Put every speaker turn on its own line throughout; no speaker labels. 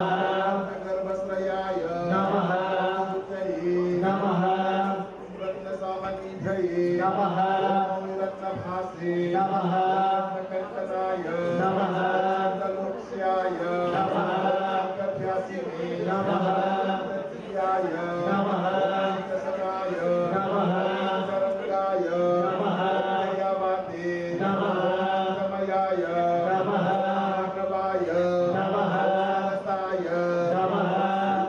गर्भश्रयाय
नमः नमः
रत्नसामनीधये
नमः
रत्नभासे
नमः
रत्नकर्कनाय
नमः
रत्नलोक्ष्याय
नमः
रत्नभ्यासिने
नमः
रत्नप्रियाय
नमः
रत्नसनाय
नमः
रत्नरङ्गाय
नमः
दयावाते
नमः
समयाय
नमः
माधवाय
नमः
रसाय
नमः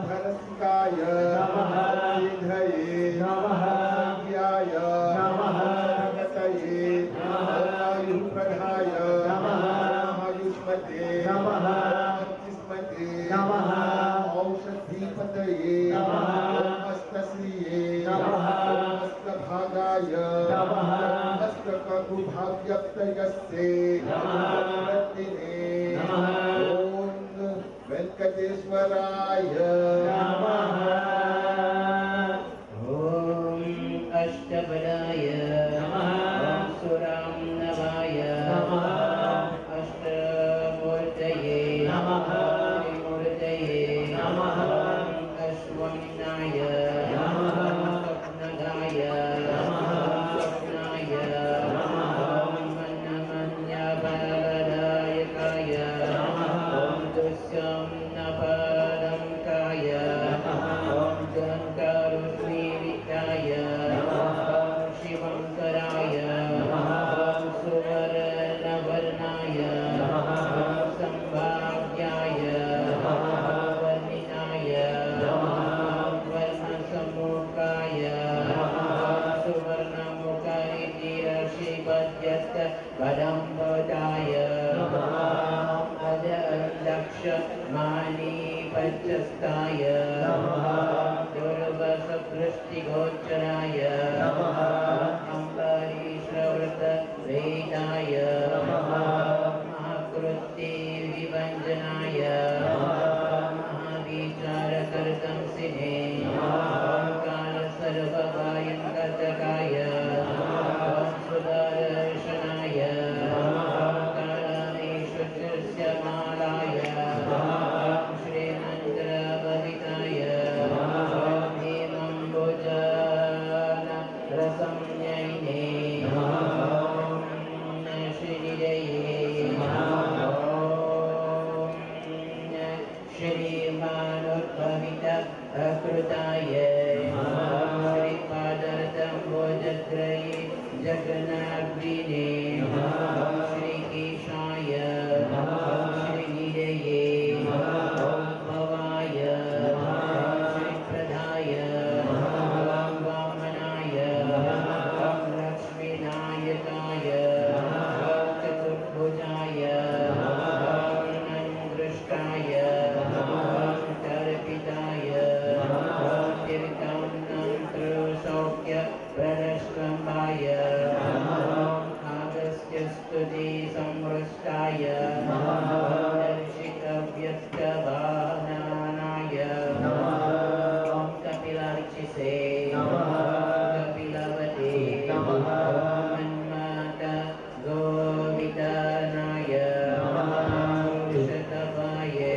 भरसिकाय
नमः
निधये
नमः
संज्ञाय
नमः
प्रगतये आयुप्रधाय
नमः
आयुष्मते
नमः
स्मते
नमः
औषधीपतये
नमः
हस्तश्रिये
नमः
हस्तभागाय
नमः
हस्तककुभाव्यक्तयस्ते रत्तिने
नमः
ॐ वेङ्कटेश्वराय
नमः
ॐ अष्टबलाय
नमः
ॐ सुराम्नवाय
नमः
अष्टमूर्तये
नमः
त्रिमूर्तये
नमः
अश्वम्नाय
नमः
स्वप्नगाय
नमः
स्वप्नाय
नमः
मन्नमन्यबलदायकाय
नमः
ॐ दुष्यम्नपदङ्काय ॐ जङ्कारुष्मीविकाय
नमः
शिवङ्कराय
नमः
सुवर्णवर्णाय
नमः
सम्भाव्याय
नमः
वर्णिनाय
नमः
वर्णसम्मुखाय
नमः
सुवर्णमुखरितिरशिपद्यस्त वदम्बताय
नमः
अदक्षमानी पच्चस्ताय
नमः
दुर्वसपृष्टिगोचराय
नमः
अम्बरीश्रवृतवेदाय
नमः
महाकृत्ति विभञ्जनाय महाविचारकर्तंसिने कालसर्वगायङ्कतकाय सुदर्शनाय कालमेषु दृश्यमालाय श्रीमन्त्रभविताय हेमम्बुजान रसंज्ञैने श्रीजये श्रीमानुद्भवित अकृताय श्रीपादतम्बोजत्रये जगन्नाग्निने श्रीकेशाय श्रीनिधये भवाय श्रीप्रदाय वामनाय लक्ष्मीनायकाय चतुर्भुजाय दृष्टाय तर्पिताय तीर्थान्नन्तसौख्य प्रदर्शनाय आगस्त्यस्तुति संवृष्टाय दर्शितव्यस्तभानाय ॐ कपिलार्चिसे कपिलवते मन्मथ गोविदनाय शतवाये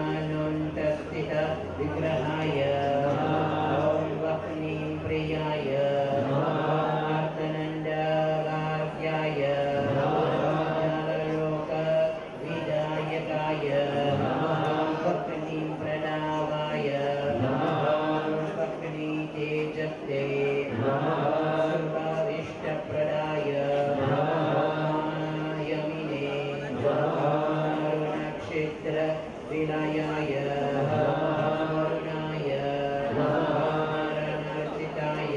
कपीश्वनीमनुन्तस्थित विग्रहाय ॐ वह्निं प्रियाय आर्तनन्दवाक्याय लोकविदायकाय भक्तिं प्रणवाय भक्ति तेजस्ते सर्वाभीष्टप्रदाय यमिने अरुणक्षेत्र विलयाय अरुणाय नारायणार्चिताय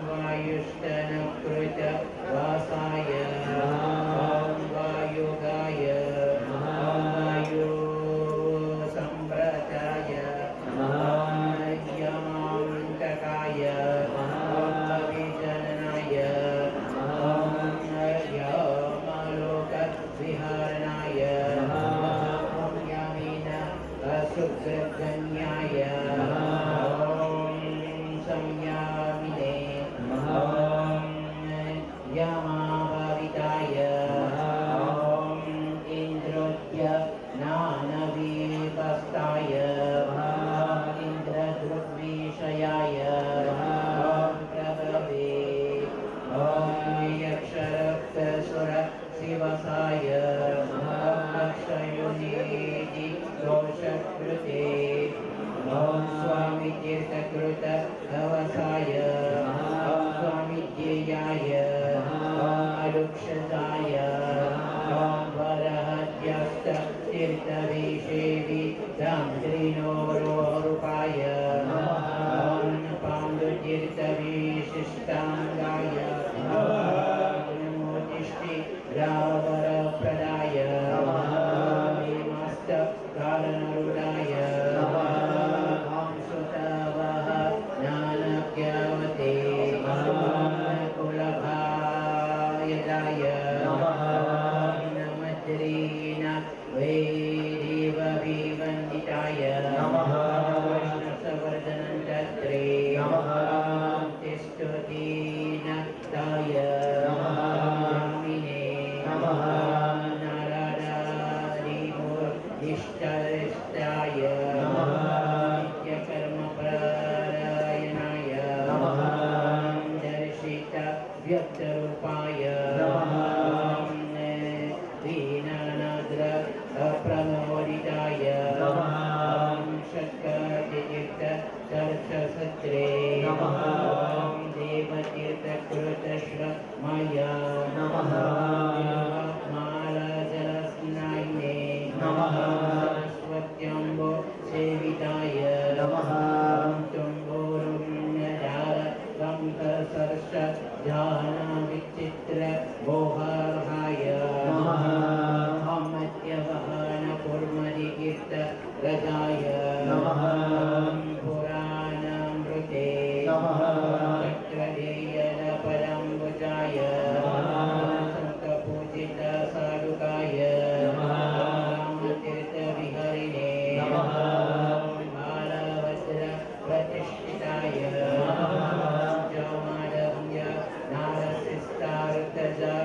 वायुष्टनकृत वासाय वायुगाय वायुसम्प्रदाय यमान्तकाय अभिजननाय यमलोकविहारणाय यामिन सुखगण्याय संयामिने यमाभाविताय अक्षयोनिधि दोषकृते ॐ स्वामी तीर्थकृत अवसाय ॐ स्वामी ध्येयाय अरुक्षसाय ॐ वरहत्यस्त तीर्थविषेवि धाम्त्रिणोरूपाय ॐ पाण्डुतीर्थविशिष्टाङ्गाय नमोतिष्ठि रावरप्रदाय कारणरूढाय सुतवः ज्ञानज्ञवते कुलभायदाय नमद्रीन वैदेवविवन्दिताय कृष्णसवर्धनं तत्रे तिष्ठुदीनताय जामिने नारायणादिमूर्तिष्ठाय नित्यकर्मपरायणाय दर्शित व्यक्तरूपाय दीनानाद्र प्रमोदिताय शक्तितीर्थ दर्शसत्रे देवतीर्थकृतश्रमय मालाजलस्नायिने सरस्वत्यम्बो सेविताय तुम्बोरुण्यजाल कंकसर्ष ध्यानविचित्र मोहाय अमत्यवहन कुर्मदिकीर्त रजाय पुराणामृते चक्रदेयलपरम्बुजाय संतपूजित साधुकाय रामतीर्थविहरिणे बालवज्र प्रतिष्ठिताय जमादव्य नारसिस्तारुतजा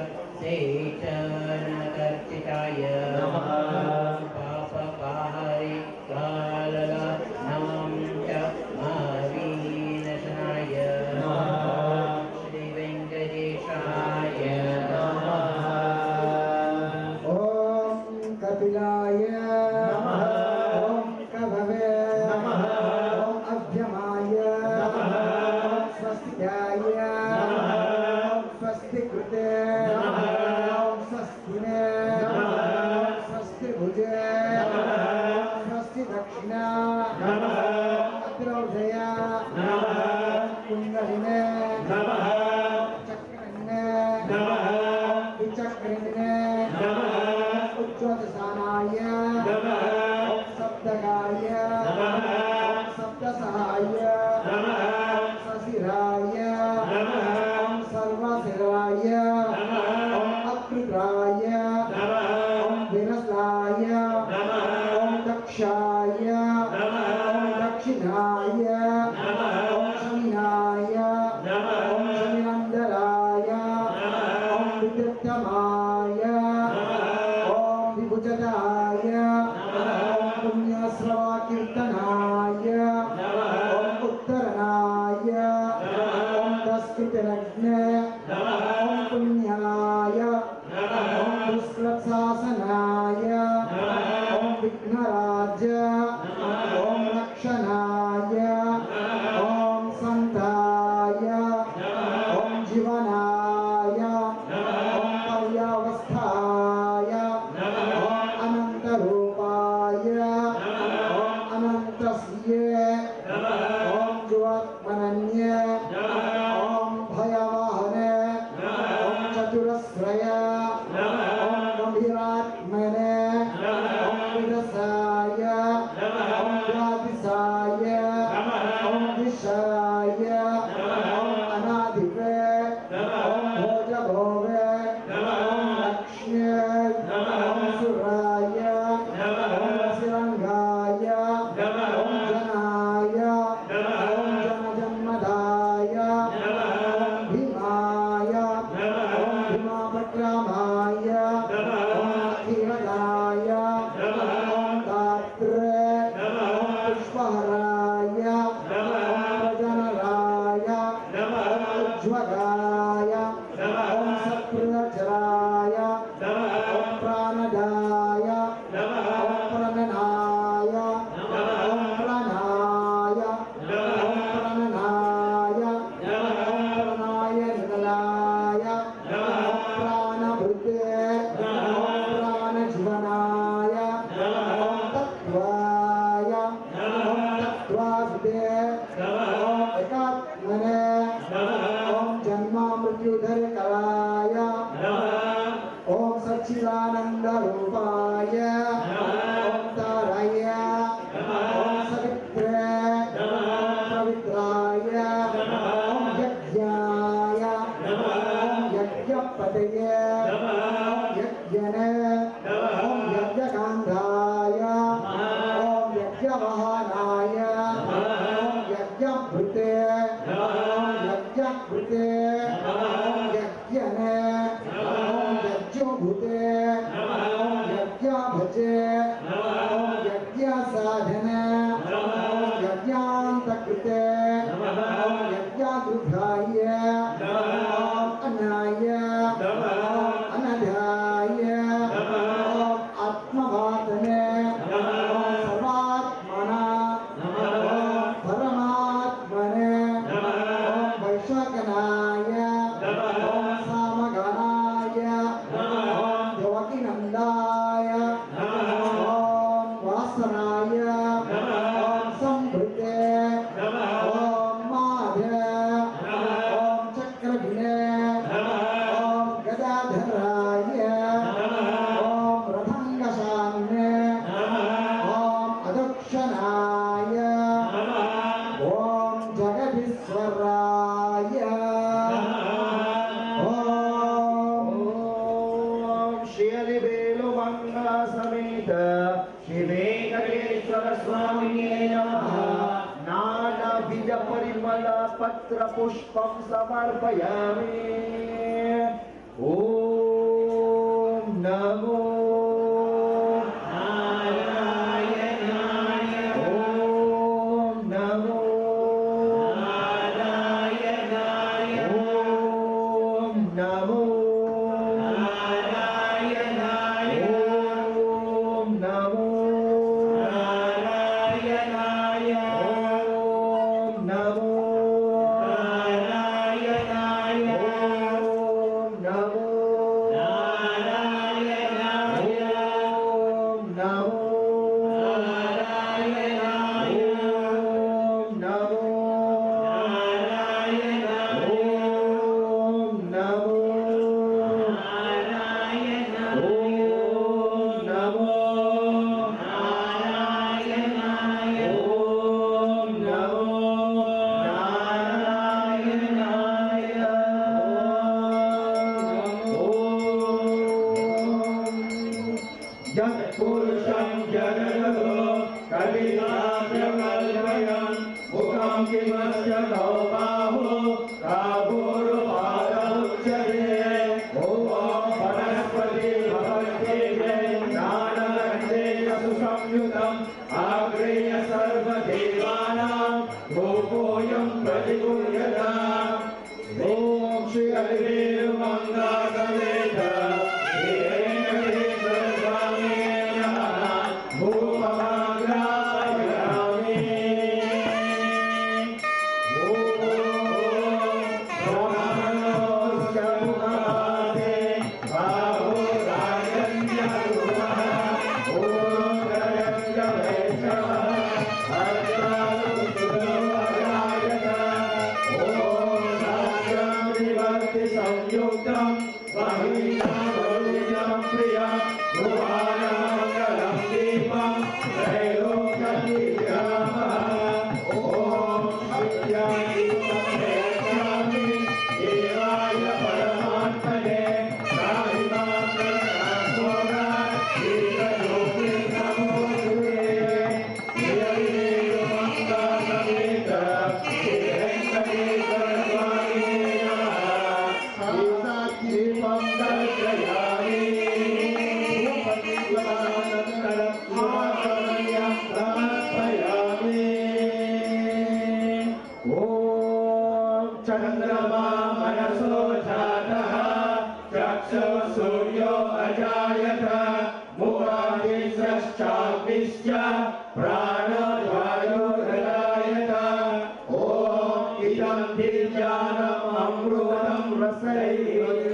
सेचनकर्चिताय पापपाहरि कालला नाम च महावीनशनाय श्रीवेङ्कटेशाय
ॐ कपिलाय नमः ॐ कभवे नमः ॐ अभ्यमाय नमः ॐ स्वस्त्याय नमः ॐ स्वस्तिकृते नमः ॐ स्वस्तिने नमः ॐ स्वस्तिभुजे नमः ॐ स्वस्तिदक्षिणा नमः ॐ अग्रौजय नमः ॐ कुण्डलिने नमः चक्रिणे नमः ॐ विचक्रिणे नमः उज्ज्वलसानाय नमः ॐ सप्तगाय नमः ॐ सप्तसहाय नमः ॐ सशिराय नमः ॐ सर्वशिराय नमः ॐ अकृताय नमः ॐ विरसाय नमः ॐ दक्षाय नमः ॐ दक्षिणाय नमः ॐ शमिनाय नमः ॐ शमिनन्दराय नमः ॐ विद्युत्तमाय ॐ विभुजदाय ॐ पुण्यश्रवाकीर्तनाय ॐ उत्तरणाय ॐ तस्कृतलग्ने ॐ पुण्याय ॐ दुष्कृत्शासनाय ॐ विघ्नराज ॐ रक्षणाय ॐ सन्ताय ॐ जीवनाय ॐ पर्यावस्थाय ॐ अनन्तरूपाय ॐ अनन्तस्य ॐ जुवात्मनन्य ॐ भयवाहने ॐ चतुरस्रय ॐ गम्भीरात्मने ॐ विरसाय ॐ व्याधिसाय ॐ विषाय ॐ अनाधिपे ॐ भोजभोगे ॐ लक्ष्म्ये ॐ सुराय ॐ शिरङ्गाय ॐ जनाय ॐ जनजन्मदाय ॐ भीमाय ॐ भीमापक्रामाय ॐ अखिलदाय
वेणुमंगा समेत श्री वेंकटेश्वर स्वामी नमः नानाविध परिमल पत्र पुष्पं समर्पयामि ओम नमो नारायणाय ओम नमो नारायणाय ओम नमो नारायणाय ओम नमो नारायणाय ओम नमो नारायणाय ओम नमो नारायणाय ओम नमो नारायणाय ओम नमो नारायणाय ओम नमो नारायणाय ओम नमो नारायणाय ओम नमो नारायणाय यत्पुरुषं जगतो कलिकाभ्यकल्पयन् मुखं किमस्य नो बाहो काभोरुपादमुच्यते ॐ वनस्पति भवत्येते ज्ञानगन्धेषु संयुतम् आग्रेय सर्वदेवानां रूपोऽयं प्रतिगुह्यता ॐ श्री हरिवेणुमंगा समेत श्री वेंकटेश्वर स्वामी नमः भूमभाग्रापयामि ब्रह्मणोऽस्य मुखपाते बाहुराजन्यगुरुः ॐ गजस्य वैष्णवः अर्धालुसुगमरायत ॐ शास्त्रं विभक्ति संयुक्तं महिमावरुणं प्रियं भुवानमङ्गलं दीपं त्रैलोक्यविग्रहः ॐ सत्यादीपं प्रेषयामि देवाय परमात्मने दीपं दर्शयामि समर्पयामि ॐ चन्द्रमा मनसो जातः चक्षुः सूर्यो अजायत मुखादिश्चाग्निश्च प्राणवायुर्हृदायत ॐ इदं दिव्यानम् अमृतं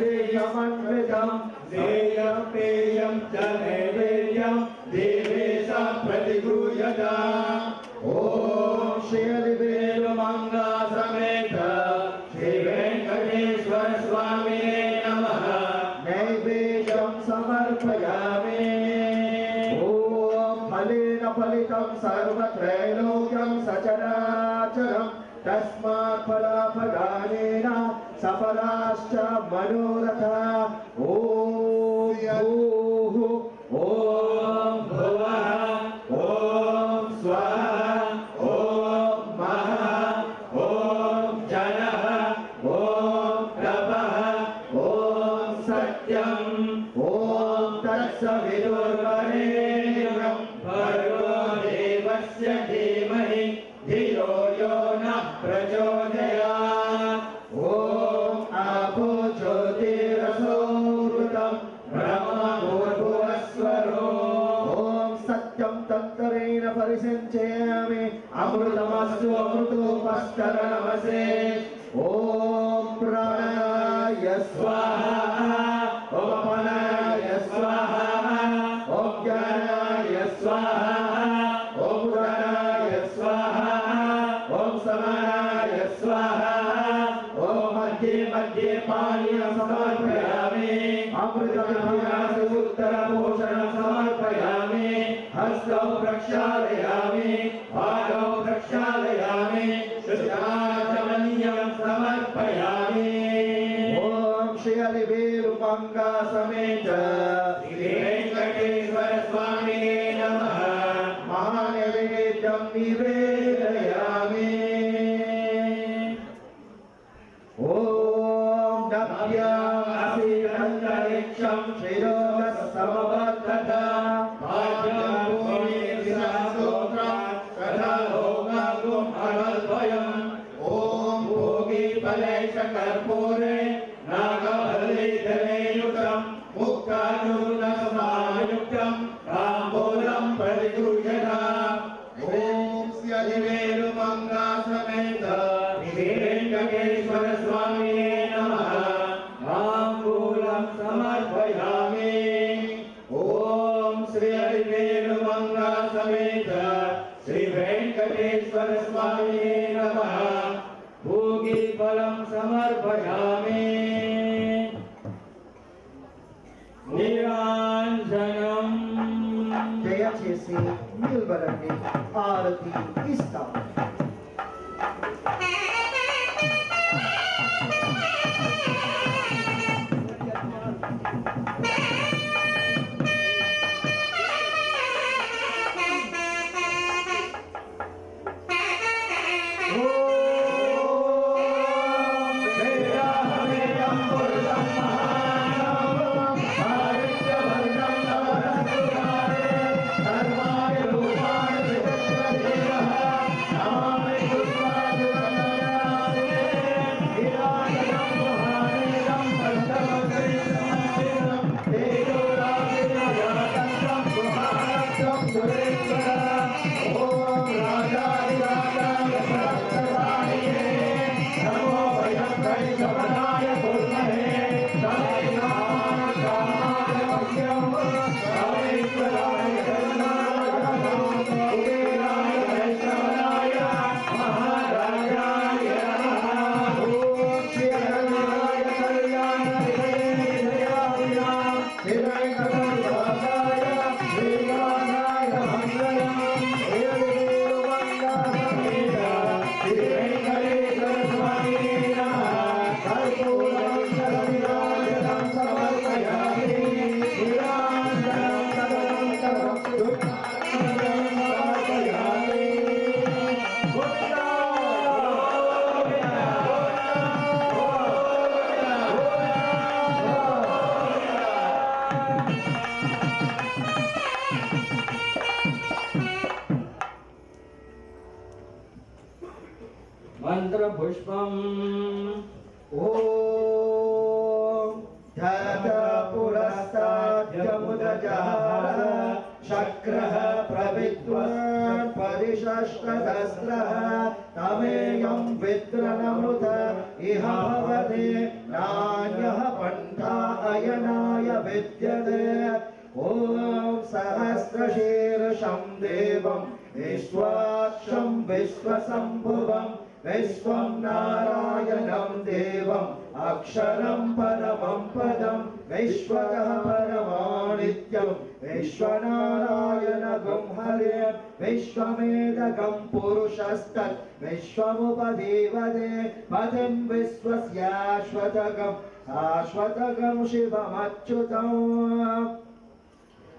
रसैर्मन्वितं देयं पेयं च नैवेद्यं देवेशं प्रतिगृह्यता ॐ श्री हरिवेणुमंगा समेत श्री वेंकटेश्वर स्वामी नमः नैवेद्यं समर्पयामि ॐ फलेन फलितं सर्वत्रैलोक्यं सचराचरं तस्मात् फलाफलानेन सफलाश्च मनोरथा ॐ भूः ॐ भुवः ॐ स्वः ॐ महः ॐ जनः ॐ प्रभः ॐ सत्यम् ॐ तत्सवितुर्वरेण्यं भर्गो देवस्य धीमहि धियो यो नः प्रचोदयात् ॐ आपो ज्योतिरसोऽमृतं ब्रह्मभूर्भुवस्वरो ॐ सत्यं तत्तरेण परिसञ्चयामि अमृतमस्तु अमृतोपस्तरणमसे ॐ प्राणाय स्वाहा ॐ अपानाय स्वाहा ॐ ज्ञानाय स्वाहा ॐ उदानाय स्वाहा ॐ समानाय स्वाहा ॐ मध्ये मध्ये पानीयं समर्पयामि अमृतमभिलाष उत्तरपोषणं समर्पयामि हस्तौ प्रक्षालयामि पादौ प्रक्षालयामि शुद्धाचमनीयं समर्पयामि ॐ श्री हरिवेणुमंगा समेत श्री वेंकटेश्वर हरिवेणुमंगा समेत श्री वेंकटेश्वर स्वामी नमः। भोगी फलं समर्पयामि। निरांजनम।
దయచేసి నిలబడండి, హారతి ఇస్తాము.
मंत्र पुष्पम।
ఓం ధత పురస్తాద్యముదజహార శక్రః ప్రవిద్వాన్ పరిషష్టదస్త్రః తమేయం విద్రనమృత ఇహ భవతే నాన్యః పంథా అయనాయ విద్యతే। ఓం సహస్రశీర్షం దేవం విశ్వాక్షం విశ్వసంభువం విశ్వం నారాయణం దేవం అక్షరం పరమం పదం విశ్వతః పరమానిత్యం విశ్వనారాయణగం హరే విశ్వమేదగం పురుషస్తత్ విశ్వముపదేవతే పదం విశ్వస్యాశ్వతగం శాశ్వతగం శివమచ్యుతం।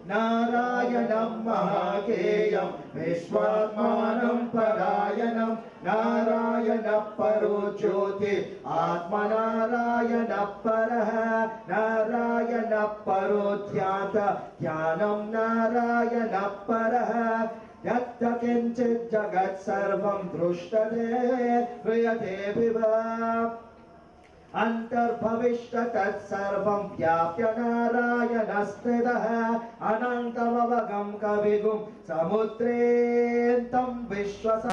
నారాయణం మహాకేయం విశ్వాత్మానం పరాయణం నారాయణ పరో జ్యోతి ఆత్మనారాయణ పరః నారాయణ పరో ధ్యాత ధ్యానం నారాయణ పరః యత్త కించిత్ జగత్ సర్వం దృష్టతే క్రియతే విభా अंतर्भविष्य तत्सर्वं व्याप्य नारायणस्थितः अनन्तमवगं कविगुं समुद्रेऽन्तं विश्वस